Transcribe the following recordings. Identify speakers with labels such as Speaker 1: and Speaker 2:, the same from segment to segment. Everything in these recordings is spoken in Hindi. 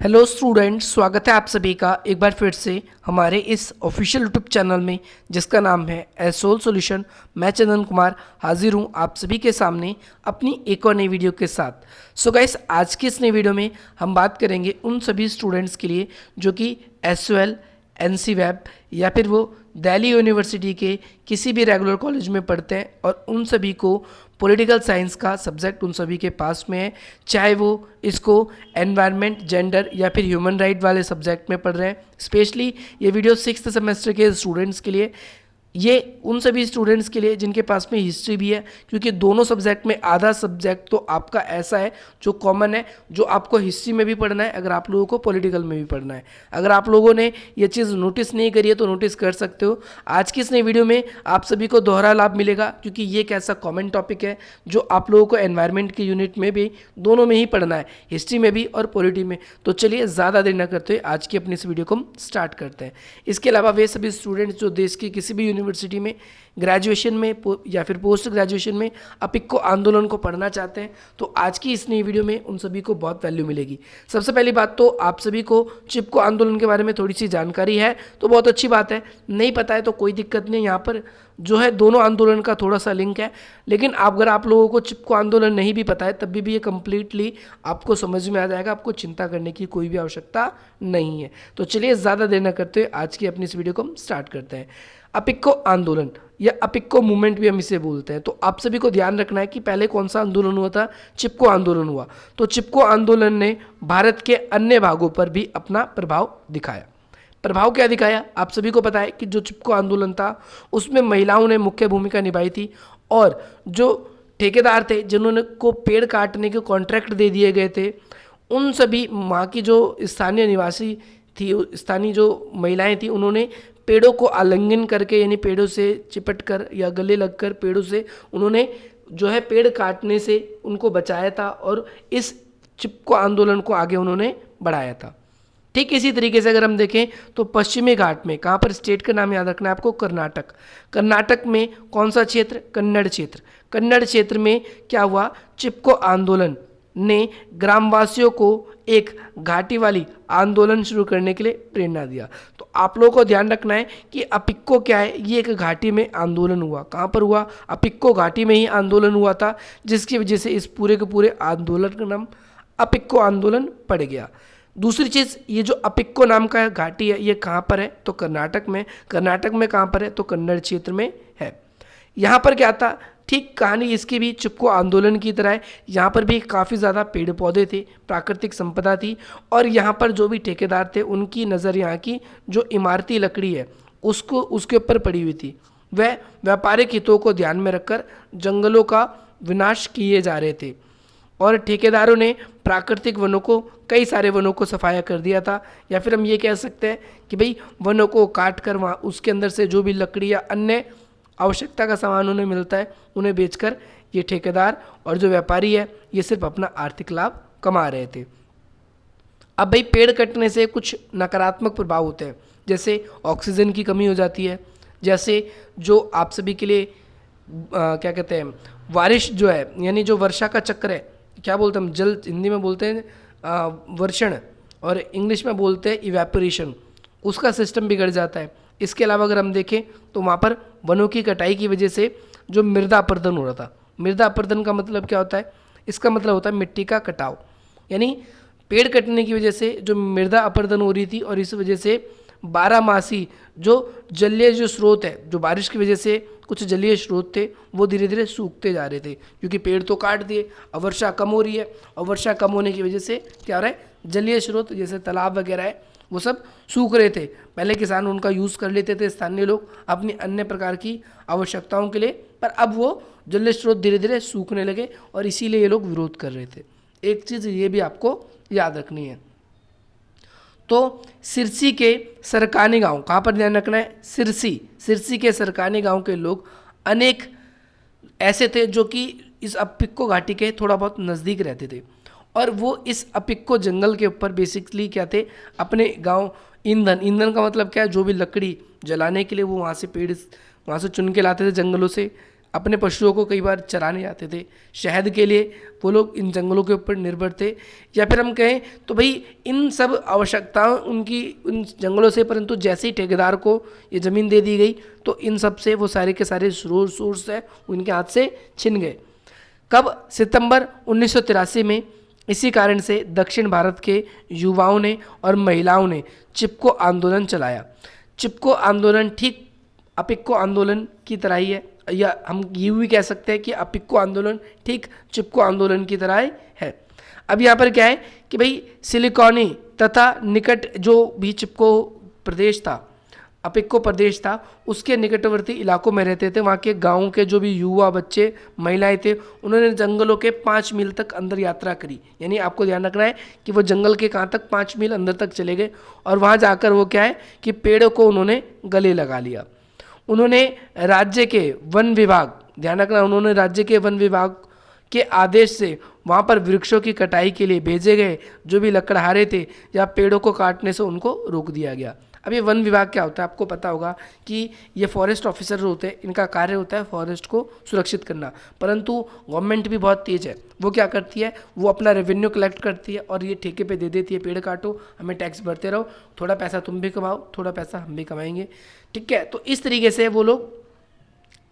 Speaker 1: हेलो स्टूडेंट्स, स्वागत है आप सभी का एक बार फिर से हमारे इस ऑफिशियल यूट्यूब चैनल में जिसका नाम है एसोल सॉल्यूशन। मैं चंदन कुमार हाजिर हूँ आप सभी के सामने अपनी एक और नई वीडियो के साथ। सो गाइस, आज की इस नई वीडियो में हम बात करेंगे उन सभी स्टूडेंट्स के लिए जो कि एसओएल, एनसी वेब या फिर वो दिल्ली यूनिवर्सिटी के किसी भी रेगुलर कॉलेज में पढ़ते हैं और उन सभी को पॉलिटिकल साइंस का सब्जेक्ट उन सभी के पास में है, चाहे वो इसको एनवायरनमेंट, जेंडर या फिर ह्यूमन राइट वाले सब्जेक्ट में पढ़ रहे हैं। स्पेशली ये वीडियो 6th सेमेस्टर के स्टूडेंट्स के लिए, ये उन सभी स्टूडेंट्स के लिए जिनके पास में हिस्ट्री भी है, क्योंकि दोनों सब्जेक्ट में आधा सब्जेक्ट तो आपका ऐसा है जो कॉमन है, जो आपको हिस्ट्री में भी पढ़ना है अगर आप लोगों को पॉलिटिकल में भी पढ़ना है। अगर आप लोगों ने ये चीज़ नोटिस नहीं करी है तो नोटिस कर सकते हो। आज की इस नई वीडियो में आप सभी को दोहरा लाभ मिलेगा, क्योंकि ये एक ऐसा कॉमन टॉपिक है जो आप लोगों को एनवायरनमेंट के यूनिट में भी, दोनों में ही पढ़ना है, हिस्ट्री में भी और पॉलिटी में। तो चलिए ज़्यादा देर न करते हुए आज की अपनी इस वीडियो को हम स्टार्ट करते हैं। इसके अलावा वे सभी स्टूडेंट्स जो देश की किसी भी यूनिवर्सिटी में ग्रेजुएशन में या फिर पोस्ट ग्रेजुएशन में अपिक्को आंदोलन को पढ़ना चाहते हैं, तो आज की इस नई वीडियो में उन सभी को बहुत वैल्यू मिलेगी। सबसे पहली बात तो आप सभी को चिपको आंदोलन के बारे में थोड़ी सी जानकारी है तो बहुत अच्छी बात है, नहीं पता है तो कोई दिक्कत नहीं। यहाँ पर जो है दोनों आंदोलन का थोड़ा सा लिंक है, लेकिन अगर आप लोगों को चिपको आंदोलन नहीं भी पता है तब भी ये कम्प्लीटली आपको समझ में आ जाएगा, आपको चिंता करने की कोई भी आवश्यकता नहीं है। तो चलिए ज़्यादा देर न करते हुए आज की अपनी इस वीडियो को हम स्टार्ट करते हैं। अपिक्को आंदोलन या अपिक्को मूवमेंट भी हम इसे बोलते हैं। तो आप सभी को ध्यान रखना है कि पहले कौन सा आंदोलन हुआ था, चिपको आंदोलन हुआ। तो चिपको आंदोलन ने भारत के अन्य भागों पर भी अपना प्रभाव दिखाया। प्रभाव क्या दिखाया, आप सभी को पता है कि जो चिपको आंदोलन था उसमें महिलाओं ने मुख्य भूमिका निभाई थी, और जो ठेकेदार थे जिन्होंने को पेड़ काटने के कॉन्ट्रैक्ट दे दिए गए थे, उन सभी वहाँ की जो स्थानीय निवासी थी, स्थानीय जो महिलाएं थी, उन्होंने पेड़ों को आलिंगन करके, यानी पेड़ों से चिपट कर या गले लगकर पेड़ों से उन्होंने जो है पेड़ काटने से उनको बचाया था और इस चिपको आंदोलन को आगे उन्होंने बढ़ाया था। ठीक इसी तरीके से अगर हम देखें तो पश्चिमी घाट में, कहाँ पर, स्टेट का नाम याद रखना है आपको, कर्नाटक। कर्नाटक में कौन सा क्षेत्र, कन्नड़ क्षेत्र। कन्नड़ क्षेत्र में क्या हुआ, चिपको आंदोलन ने ग्रामवासियों को एक घाटी वाली आंदोलन शुरू करने के लिए प्रेरणा दिया। तो आप लोगों को ध्यान रखना है कि अपिक्को क्या है, ये एक घाटी में आंदोलन हुआ। कहाँ पर हुआ, अपिक्को घाटी में ही आंदोलन हुआ था, जिसकी वजह से इस पूरे के पूरे आंदोलन का नाम अपिक्को आंदोलन पड़ गया। दूसरी चीज़, ये जो अपिक्को नाम का घाटी है ये कहाँ पर है, तो कर्नाटक में। कर्नाटक में कहाँ पर है, तो कन्नड़ क्षेत्र में है। यहाँ पर क्या था, ठीक कहानी इसकी भी चिपको आंदोलन की तरह है। यहाँ पर भी काफ़ी ज़्यादा पेड़ पौधे थे, प्राकृतिक संपदा थी, और यहाँ पर जो भी ठेकेदार थे उनकी नज़र यहाँ की जो इमारती लकड़ी है उसको उसके ऊपर पड़ी हुई थी। वह व्यापारिक हितों को ध्यान में रखकर जंगलों का विनाश किए जा रहे थे, और ठेकेदारों ने प्राकृतिक वनों को, कई सारे वनों को सफाया कर दिया था। या फिर हम ये कह सकते हैं कि भाई वनों को काट कर वहाँ उसके अंदर से जो भी लकड़ी या अन्य आवश्यकता का सामान उन्हें मिलता है उन्हें बेचकर ये ठेकेदार और जो व्यापारी है ये सिर्फ अपना आर्थिक लाभ कमा रहे थे। अब भाई पेड़ कटने से कुछ नकारात्मक प्रभाव होते हैं, जैसे ऑक्सीजन की कमी हो जाती है, जैसे जो आप सभी के लिए क्या कहते हैं, बारिश जो है, यानी जो वर्षा का चक्र है, क्या बोलते हैं हम, जल हिंदी में बोलते हैं वर्षण और इंग्लिश में बोलते हैं इवेपोरेशन, उसका सिस्टम बिगड़ जाता है। इसके अलावा अगर हम देखें तो वहाँ पर वनों की कटाई की वजह से जो मृदा अपरदन हो रहा था, मृदा अपरदन का मतलब क्या होता है, इसका मतलब होता है मिट्टी का कटाव, यानी पेड़ कटने की वजह से जो मृदा अपरदन हो रही थी, और इस वजह से बारहमासी जो जलीय जो स्रोत है, जो बारिश की वजह से कुछ जलीय स्रोत थे वो धीरे धीरे सूखते जा रहे थे, क्योंकि पेड़ तो काट दिए, अब वर्षा कम हो रही है, और वर्षा कम होने की वजह से क्या हो रहा है, जलीय स्रोत जैसे तालाब वगैरह है वो सब सूख रहे थे। पहले किसान उनका यूज़ कर लेते थे स्थानीय लोग अपनी अन्य प्रकार की आवश्यकताओं के लिए, पर अब वो जलीय स्रोत धीरे धीरे सूखने लगे और इसीलिए ये लोग विरोध कर रहे थे। एक चीज़ ये भी आपको याद रखनी है। तो सिरसी के सरकानी गांव, कहाँ पर ध्यान रखना है, सिरसी के सरकानी गांव के लोग अनेक ऐसे थे जो कि इस अपिक्को घाटी के थोड़ा बहुत नज़दीक रहते थे, और वो इस अपिक्को जंगल के ऊपर बेसिकली क्या थे, अपने गांव ईंधन का मतलब क्या है, जो भी लकड़ी जलाने के लिए वो वहाँ से पेड़ वहाँ से चुन के लाते थे जंगलों से, अपने पशुओं को कई बार चराने जाते थे, शहद के लिए वो लोग इन जंगलों के ऊपर निर्भर थे। या फिर हम कहें तो भाई इन सब आवश्यकताओं उनकी उन जंगलों से, परंतु जैसे ही ठेकेदार को ये ज़मीन दे दी गई तो इन सब से वो सारे के सारे सोर्स है उनके हाथ से छिन गए। कब? सितंबर 1983 में। इसी कारण से दक्षिण भारत के युवाओं ने और महिलाओं ने चिपको आंदोलन चलाया। चिपको आंदोलन ठीक अपिक्को आंदोलन की तरह ही है, या हम ये भी कह सकते हैं कि अपिक्को आंदोलन ठीक चिपको आंदोलन की तरह ही है। अब यहाँ पर क्या है कि भाई सिलिकॉनी तथा निकट जो भी चिपको प्रदेश था, अपिक्को प्रदेश था, उसके निकटवर्ती इलाकों में रहते थे। वहाँ के गाँव के जो भी युवा बच्चे महिलाएं थे, उन्होंने जंगलों के 5 मील तक अंदर यात्रा करी। यानी आपको ध्यान रखना है कि वो जंगल के कहाँ तक 5 मील अंदर तक चले गए और वहाँ जाकर वो क्या है कि पेड़ों को उन्होंने गले लगा लिया। उन्होंने राज्य के वन विभाग, ध्यान रखना, उन्होंने राज्य के वन विभाग के आदेश से वहाँ पर वृक्षों की कटाई के लिए भेजे गए जो भी लकड़हारे थे या पेड़ों को काटने से उनको रोक दिया गया। अब ये वन विभाग क्या होता है आपको पता होगा कि ये फॉरेस्ट ऑफिसर होते हैं, इनका कार्य होता है फॉरेस्ट को सुरक्षित करना। परंतु गवर्नमेंट भी बहुत तेज है, वो क्या करती है, वो अपना रेवेन्यू कलेक्ट करती है और ये ठेके पे दे देती है, पेड़ काटो, हमें टैक्स भरते रहो, थोड़ा पैसा तुम भी कमाओ, थोड़ा पैसा हम भी कमाएंगे। ठीक है, तो इस तरीके से वो लोग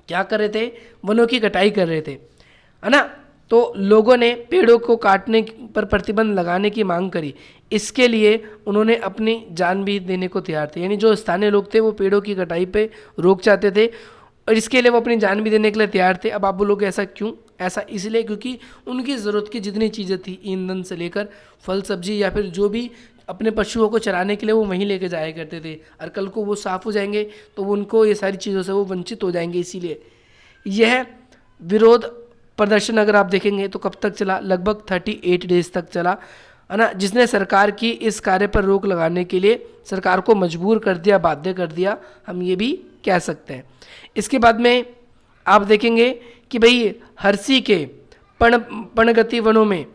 Speaker 1: क्या कर रहे थे, वनों की कटाई कर रहे थे, है ना। तो लोगों ने पेड़ों को काटने पर प्रतिबंध लगाने की मांग करी। इसके लिए उन्होंने अपनी जान भी देने को तैयार थे। यानी जो स्थानीय लोग थे वो पेड़ों की कटाई पे रोक चाहते थे और इसके लिए वो अपनी जान भी देने के लिए तैयार थे। अब आप बोलोगे ऐसा क्यों? ऐसा इसलिए क्योंकि उनकी ज़रूरत की जितनी चीज़ें थी, ईंधन से लेकर फल सब्जी या फिर जो भी अपने पशुओं को चराने के लिए वो वहीं लेके जाया करते थे, और कल को वो साफ़ हो जाएंगे तो उनको ये सारी चीज़ों से वो वंचित हो जाएंगे। इसीलिए यह विरोध प्रदर्शन अगर आप देखेंगे तो कब तक चला, लगभग 38 डेज तक चला, है ना, जिसने सरकार की इस कार्य पर रोक लगाने के लिए सरकार को मजबूर कर दिया, बाध्य कर दिया, हम ये भी कह सकते हैं। इसके बाद में आप देखेंगे कि भाई हरसी के पर्णगति वनों में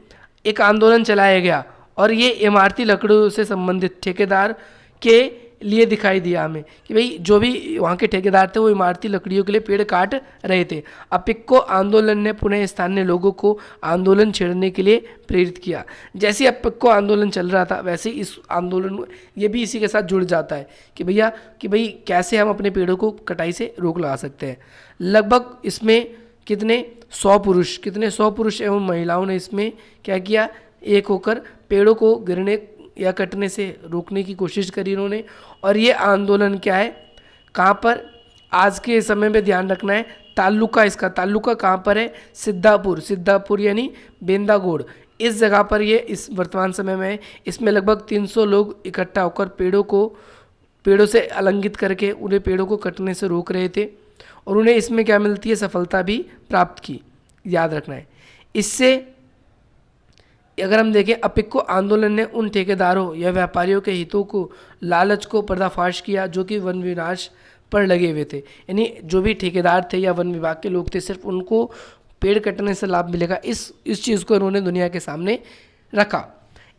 Speaker 1: एक आंदोलन चलाया गया और ये इमारती लकड़ों से संबंधित ठेकेदार के लिए दिखाई दिया हमें कि भाई जो भी वहाँ के ठेकेदार थे वो इमारती लकड़ियों के लिए पेड़ काट रहे थे। अपिक्को आंदोलन ने पुनः स्थानीय लोगों को आंदोलन छेड़ने के लिए प्रेरित किया। जैसे अपिक्को आंदोलन चल रहा था वैसे इस आंदोलन ये भी इसी के साथ जुड़ जाता है कि भैया कि भाई कैसे हम अपने पेड़ों को कटाई से रोक लगा सकते हैं। लगभग इसमें कितने 100 पुरुष एवं महिलाओं ने इसमें क्या किया, एक होकर पेड़ों को गिरने या कटने से रोकने की कोशिश करी इन्होंने। और ये आंदोलन क्या है, कहाँ पर, आज के समय में ध्यान रखना है, ताल्लुका, इसका ताल्लुका कहाँ पर है, सिद्धापुर यानी बेंदागोड़, इस जगह पर ये इस वर्तमान समय में है। इसमें लगभग 300 लोग इकट्ठा होकर पेड़ों से अलंघित करके उन्हें पेड़ों को कटने से रोक रहे थे और उन्हें इसमें क्या मिलती है, सफलता भी प्राप्त की, याद रखना है। इससे अगर हम देखें अपिक्को आंदोलन ने उन ठेकेदारों या व्यापारियों के हितों को, लालच को पर्दाफाश किया जो कि वन विनाश पर लगे हुए थे। यानी जो भी ठेकेदार थे या वन विभाग के लोग थे, सिर्फ उनको पेड़ कटने से लाभ मिलेगा, इस चीज़ को इन्होंने दुनिया के सामने रखा।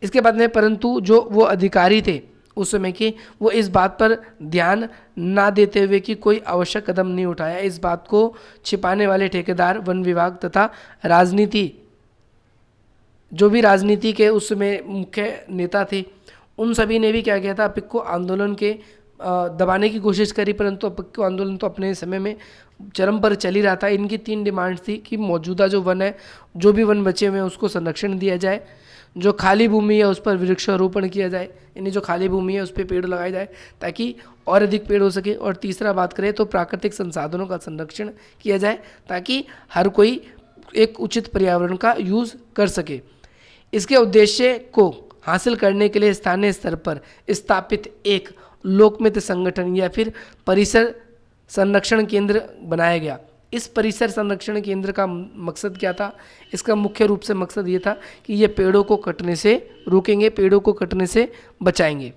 Speaker 1: इसके बाद में परंतु जो वो अधिकारी थे उस समय के, वो इस बात पर ध्यान ना देते हुए कि कोई आवश्यक कदम नहीं उठाया। इस बात को छिपाने वाले ठेकेदार, वन विभाग तथा राजनीति, जो भी राजनीति के उस समय मुख्य नेता थे, उन सभी ने भी क्या किया था, अपिक्को आंदोलन के दबाने की कोशिश करी। परंतु अपिक्को आंदोलन तो अपने समय में चरम पर चल ही रहा था। इनकी 3 डिमांड्स थी कि मौजूदा जो वन है, जो भी वन बचे हुए हैं उसको संरक्षण दिया जाए, जो खाली भूमि है उस पर वृक्षारोपण किया जाए, यानी जो खाली भूमि है उस पर पेड़ लगाए जाए ताकि और अधिक पेड़ हो सके, और तीसरा बात करें तो प्राकृतिक संसाधनों का संरक्षण किया जाए ताकि हर कोई एक उचित पर्यावरण का यूज़ कर सके। इसके उद्देश्य को हासिल करने के लिए स्थानीय स्तर पर स्थापित एक लोकमित्र संगठन या फिर परिसर संरक्षण केंद्र बनाया गया। इस परिसर संरक्षण केंद्र का मकसद क्या था, इसका मुख्य रूप से मकसद ये था कि ये पेड़ों को कटने से रोकेंगे, पेड़ों को कटने से बचाएंगे,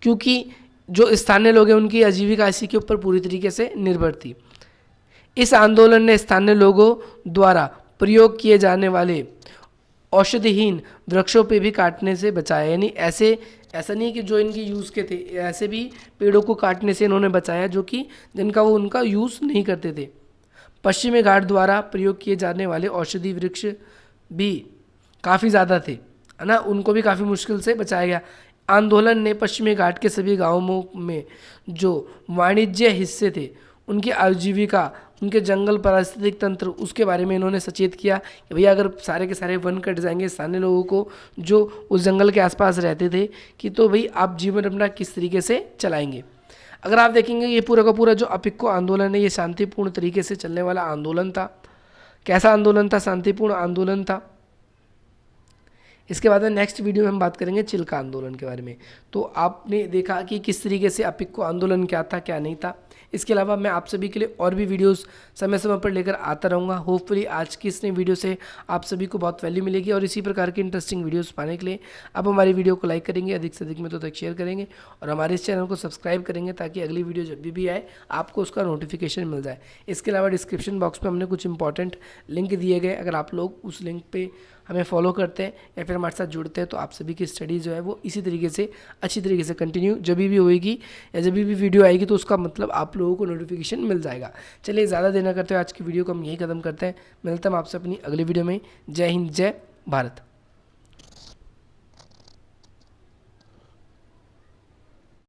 Speaker 1: क्योंकि जो स्थानीय लोग हैं उनकी आजीविका इसी के ऊपर पूरी तरीके से निर्भर थी। इस आंदोलन ने स्थानीय लोगों द्वारा प्रयोग किए जाने वाले औषधिहीन वृक्षों पे भी काटने से बचाया। यानी ऐसे ऐसा नहीं है कि जो इनके यूज़ के थे, ऐसे भी पेड़ों को काटने से इन्होंने बचाया जो कि जिनका वो उनका यूज़ नहीं करते थे। पश्चिमी घाट द्वारा प्रयोग किए जाने वाले औषधि वृक्ष भी काफ़ी ज़्यादा थे, है ना, उनको भी काफ़ी मुश्किल से बचाया गया। आंदोलन ने पश्चिमी घाट के सभी गांवों में जो वाणिज्य हिस्से थे उनकी आजीविका, उनके जंगल पारिस्थितिक तंत्र, उसके बारे में इन्होंने सचेत किया कि भैया अगर सारे के सारे वन कट जाएंगे, स्थानीय लोगों को जो उस जंगल के आसपास रहते थे कि तो भाई आप जीवन अपना किस तरीके से चलाएंगे। अगर आप देखेंगे ये पूरा का पूरा जो अपिक्को आंदोलन है ये शांतिपूर्ण तरीके से चलने वाला आंदोलन था। कैसा आंदोलन था? शांतिपूर्ण आंदोलन था। इसके बाद में नेक्स्ट वीडियो में हम बात करेंगे चिल्का आंदोलन के बारे में। तो आपने देखा कि किस तरीके से अपिक्को आंदोलन क्या था क्या नहीं था। इसके अलावा मैं आप सभी के लिए और भी वीडियोस समय समय पर लेकर आता रहूँगा। होपफुली आज की इस नई वीडियो से आप सभी को बहुत वैल्यू मिलेगी और इसी प्रकार की इंटरेस्टिंग वीडियोस पाने के लिए आप हमारी वीडियो को लाइक करेंगे, अधिक से अधिक में तो तक शेयर करेंगे और हमारे इस चैनल को सब्सक्राइब करेंगे ताकि अगली वीडियो जब भी आए आपको उसका नोटिफिकेशन मिल जाए। इसके अलावा डिस्क्रिप्शन बॉक्स में हमने कुछ इंपॉर्टेंट लिंक दिए गए, अगर आप लोग उस लिंक पर हमें फॉलो करते हैं या फिर हमारे साथ जुड़ते हैं तो आप सभी की स्टडी जो है वो इसी तरीके से अच्छी तरीके से कंटिन्यू जब भी होएगी या जब भी वीडियो आएगी तो उसका मतलब आप लोगों को नोटिफिकेशन मिल जाएगा। चलिए ज़्यादा देर न करते हुए आज की वीडियो को हम यही खत्म करते हैं। मिलता हम आपसे अपनी अगली वीडियो में। जय हिंद, जय भारत।